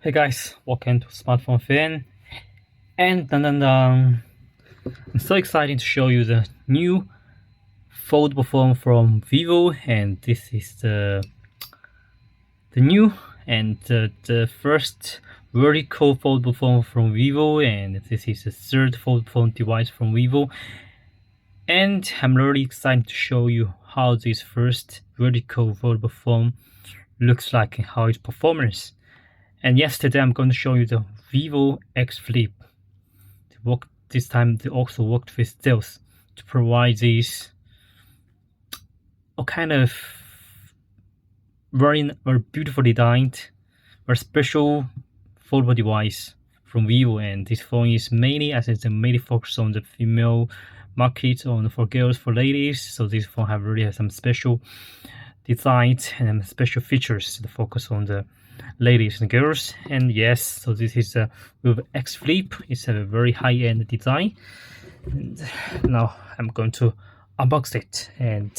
Hey guys, welcome to Smartphone Fan, and I'm so excited to show you the new foldable phone from Vivo, and this is the new and the first vertical foldable phone from Vivo, and this is the third foldable phone device from Vivo, and I'm really excited to show you how this first vertical foldable phone looks like and how its performance. And yesterday I'm going to show you the Vivo X Flip. This time they also worked with sales to provide this a kind of very beautiful designed, very special foldable device from Vivo. And this phone is mainly, as it's mainly focused on the female market, for girls, for ladies. So this phone really has some special designs and special features to focus on the ladies and girls. And yes, so this is a Vivo X Flip. It's a very high-end design, and now I'm going to unbox it. And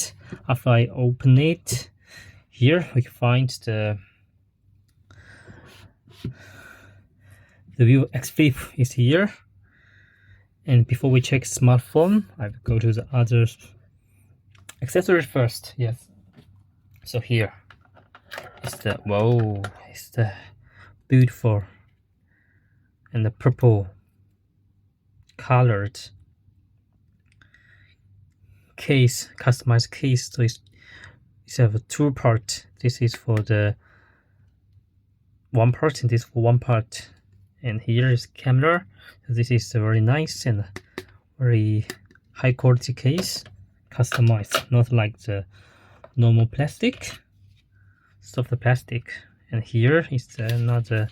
after I open it, here we can find the Vivo X Flip is here. And before we check smartphone, I will go to the other accessories first. Yes, so here is the it's the beautiful and the purple colored case, customized case. So it's have a two part. This is for the one part, and this for one part. And here is camera. So this is a very nice and very high quality case, customized, not like the normal plastic, soft plastic. And here is another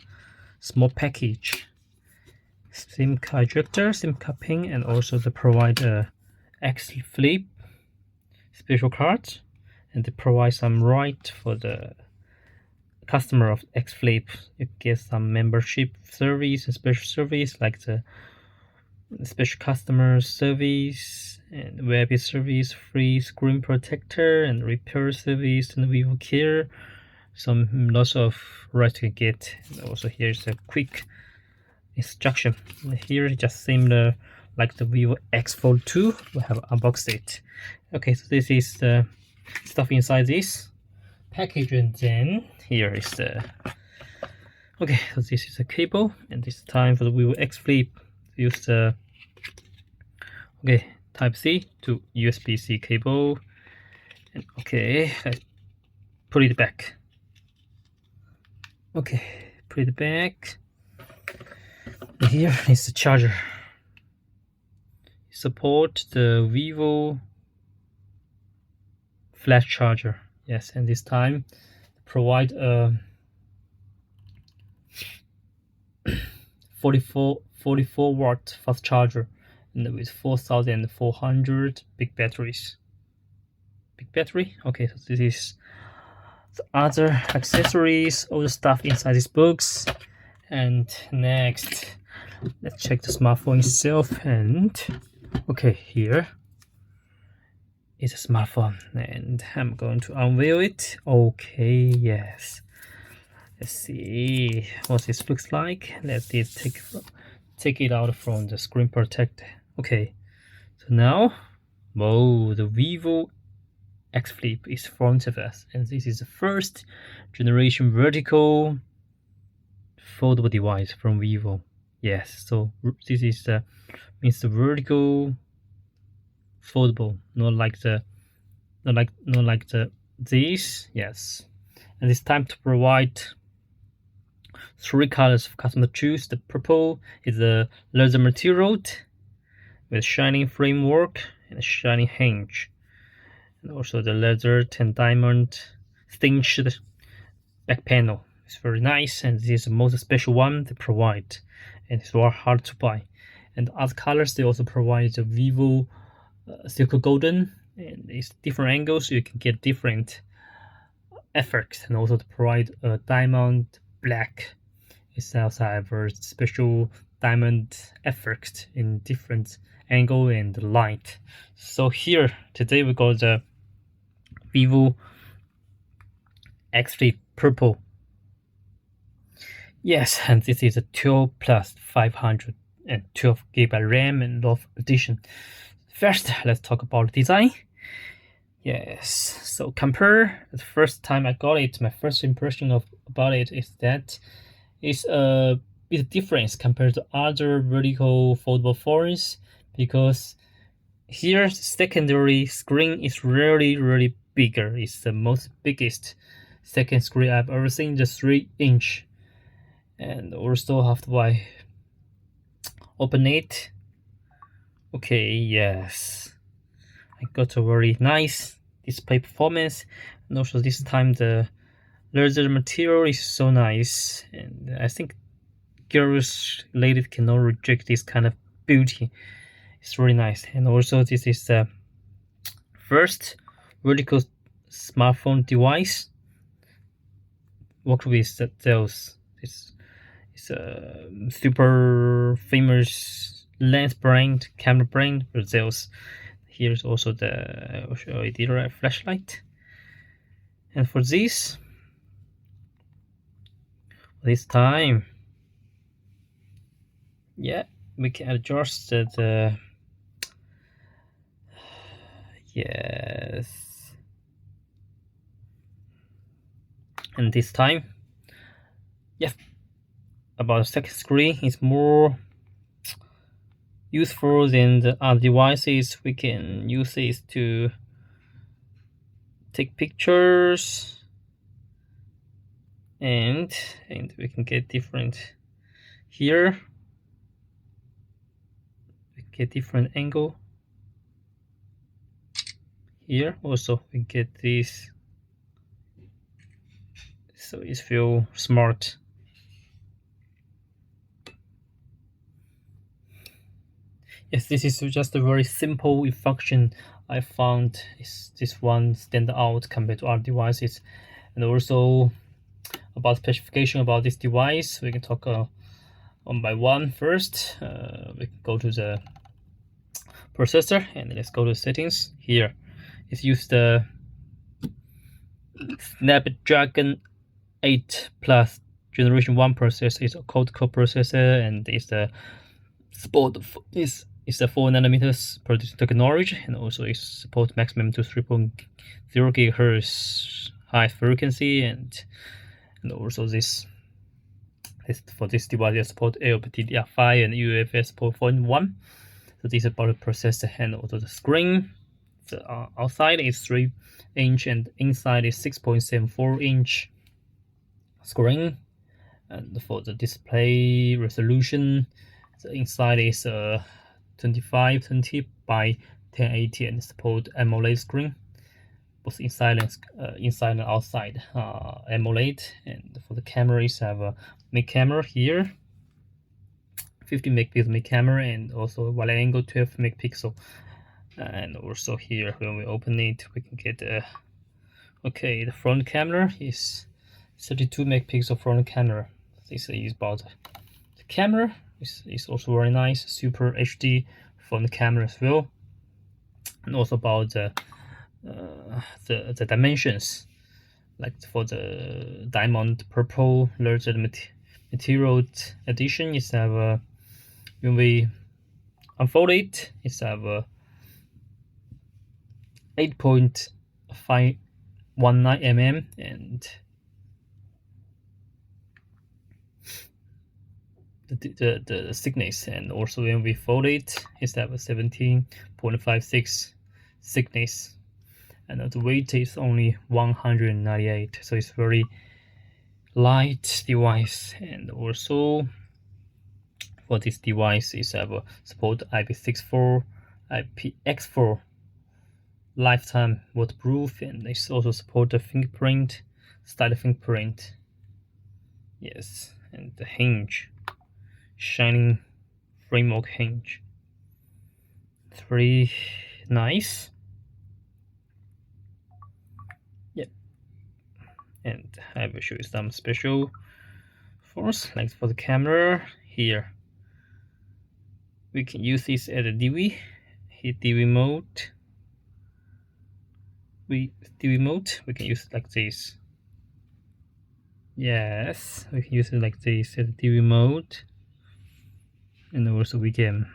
small package, SIM card ejector, SIM card pin, and also they provide a X Flip special card, and they provide some right for the customer of X Flip. You get some membership service and special service like the special customer service and VIP service, free screen protector and repair service, and Vivo Care. Some lots of rights to get. And also here's a quick instruction. Here just similar like the Vivo X Fold 2. We have unboxed it. Okay, so this is the stuff inside this package, and then here is the okay. So this is a cable, and this time for the Vivo X Flip, use the Type C to USB-C cable, and okay, let's put it back. Okay, put it back. And here is the charger. Support the Vivo flash charger. Yes, and this time provide a 44 watt fast charger, and with 4400 big batteries. Big battery. Okay, so this is the other accessories, all the stuff inside this box. And next, let's check the smartphone itself. And okay, here is a smartphone, and I'm going to unveil it. Okay, yes, let's see what this looks like. Let's take it out from the screen protector. Okay, so now the Vivo X Flip is in front of us, and this is the first generation vertical foldable device from Vivo. Yes, so this is the vertical foldable, not like this. Yes, and it's time to provide three colors for customer choose. The purple is a leather material with shining framework and a shining hinge, and also the leather and diamond stitched back panel. It's very nice, and this is the most special one they provide, and it's very hard to buy. And other colors they also provide the Vivo Silver Golden, and it's different angles, so you can get different effects, and also to provide a diamond black. It also have a special diamond effect in different angle and light. So here today we got the Vivo X3 purple. Yes, and this is a 12 plus 512 GB RAM and LOF edition. First, let's talk about design. Yes, so compare the first time I got it, my first impression about it is that it's a bit different compared to other vertical foldable phones, because here secondary screen is really bigger. It's the most biggest second screen I've ever seen, the 3-inch. And also have to open it. Okay, yes, I got a very nice display performance, and also this time the leather material is so nice, and I think girls, ladies cannot reject this kind of beauty. It's really nice. And also this is the first vertical smartphone device worked with those. It's a super famous lens brand, camera brand for Zeus. Here's also the LED flashlight. And for this time, yeah, we can adjust the yes. And this time, yes, about the second screen is more useful than the other devices. We can use this to take pictures, and we can get different here. We get different angle. Here also we get this, so it feels smart. Yes, this is just a very simple function I found. This one stand out compared to other devices. And also about specification about this device, we can talk one by one. First, we can go to the processor, and let's go to settings. Here it's used the Snapdragon 8 Plus Generation 1 processor. It's a quad-core processor, and it's the support is a 4 nanometers per technology, and also it supports maximum to 3.0 gigahertz high frequency, and also this for this device it support LPDDR5 and UFS support 4.1. So this is about the processor, and also the screen. The outside is 3-inch and inside is 6.74-inch screen. And for the display resolution, the inside is 2520 by 1080 and support AMOLED screen, both inside and outside AMOLED. And for the cameras, have a mid camera here, 50 megapixel mid camera, and also wide angle 12 megapixel. And also here, when we open it, we can get okay, the front camera is 32 megapixel front camera. This is about the camera. It's also very nice, super HD front camera as well. And also about the dimensions, like for the diamond purple leather material edition, it's have when we unfold it, it's have 8.519 mm, and the thickness, and also when we fold it, it's have a 17.56 thickness, and the weight is only 198, so it's very light device. And also for this device is have a support IP64, IPX4 lifetime waterproof, and it's also support the fingerprint, style fingerprint. Yes, and the hinge, shining framework hinge. It's very nice. Yeah, and I will show you some special forms, like for the camera. Here we can use this as a DV. Hit DV mode. We can use it like this. Yes, we can use it like this as TV mode, and also we can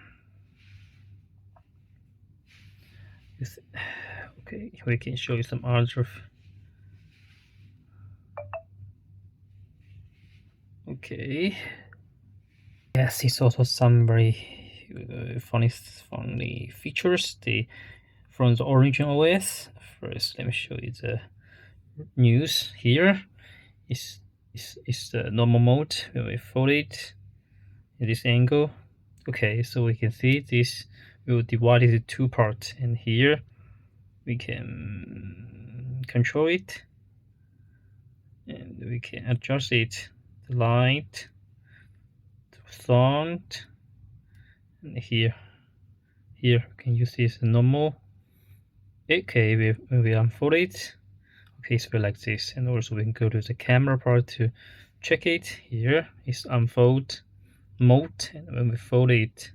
use. Okay, we can show you some other. Okay. Yes, it's also some very funny features. From the original OS. First, let me show you the news here. Is the normal mode when we fold it in this angle. Okay, so we can see this will divide it into two parts, and here we can control it, and we can adjust it, the light, the sound, and here we can use this normal. Okay, we unfold it. Okay, so like this, and also we can go to the camera part to check it. Here is unfold mode, and when we fold it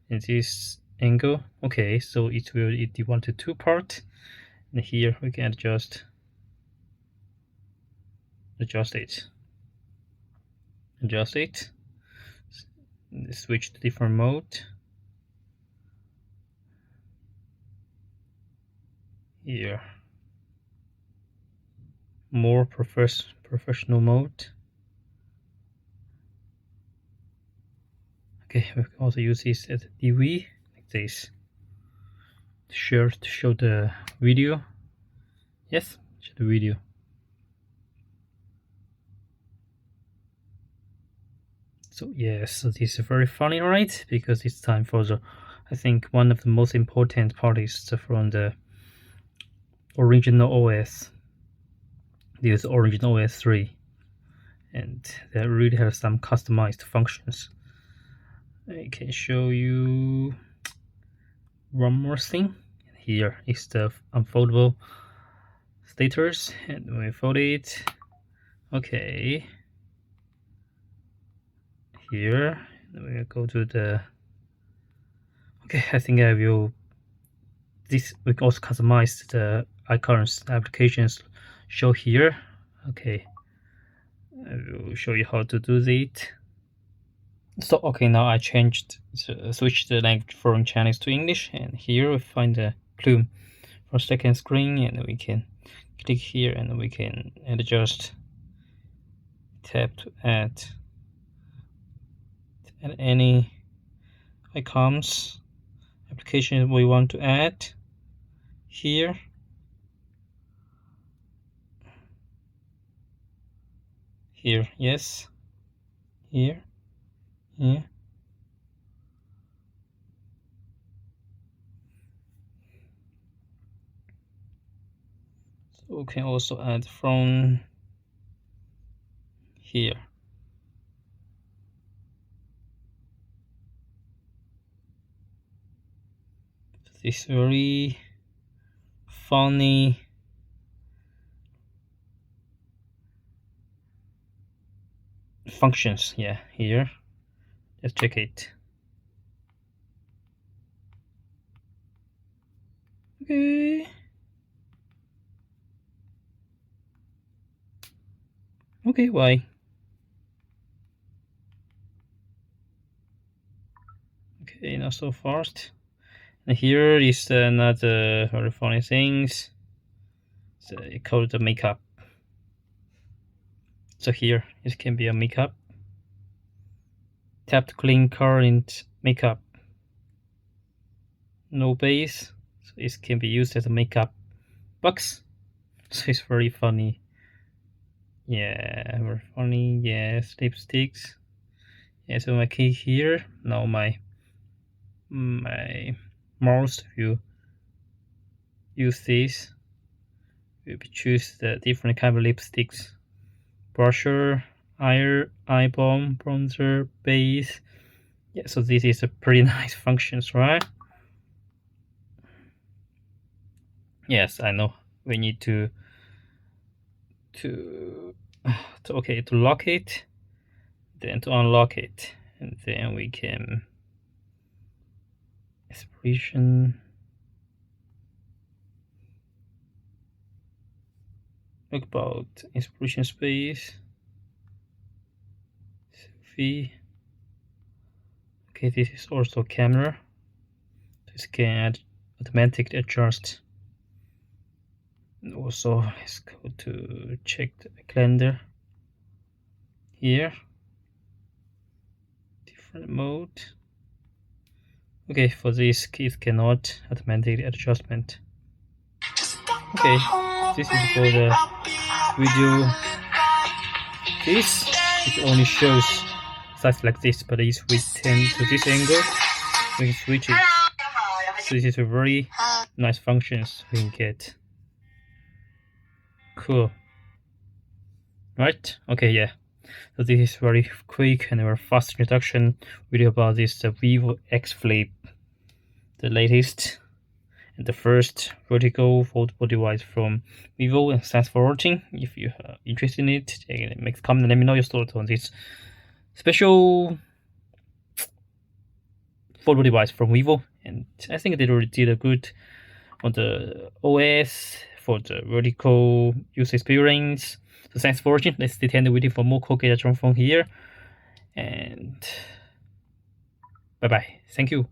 in this angle, okay, so it will divide to two part, and here we can adjust it, switch to different mode. Here, more professional mode. Okay, we can also use this as a DV like this. To show the video. Yes, show the video. So yes, so this is very funny, right? Because it's time for the, I think one of the most important parts from the original OS. This is original OS 3, and they really have some customized functions. I can show you one more thing. Here is the unfoldable status, and when we fold it, okay. Here, we go to the. Okay, I think I will. This we can also customize the icons applications show here. Okay, I will show you how to do that. So okay, now I switched the language from Chinese to English, and here we find the plume for second screen, and we can click here, and we can adjust, tap to add any icons application we want to add here. Here, yes. Here. So we can also add from here. This very funny functions, yeah, here. Let's check it. Okay. Okay, why? Okay, not so fast. And here is another very funny things. So it called the makeup. So here it can be a makeup. Tap to clean current makeup. No base, so it can be used as a makeup box. So it's very funny. Yeah, very funny. Yes, lipsticks. Yeah, so my key here. Now my mouse, if you use this, you choose the different kind of lipsticks. Brusher, eye balm, bronzer, base. Yeah, so this is a pretty nice functions, right? Yes, I know. We need to lock it, then to unlock it, and then we can expression. Look about inspiration space. TV. Okay, this is also camera. This can automatically adjust. And also, let's go to check the calendar here. Different mode. Okay, for this keys cannot automatically adjustment. Okay, this is for the video keys. It only shows size like this, but if we turn to this angle, we can switch it. So this is a very nice functions we can get. Cool. Right? Okay, yeah. So this is very quick and very fast introduction video about this Vivo X Flip, the latest and the first vertical foldable device from Vivo. And thanks for watching. If you are interested in it, make a comment and let me know your thoughts on this special foldable device from Vivo. And I think they already did a good on the OS for the vertical user experience. So thanks for watching. Let's stay tuned waiting for more cool gadgets from here. And bye bye. Thank you.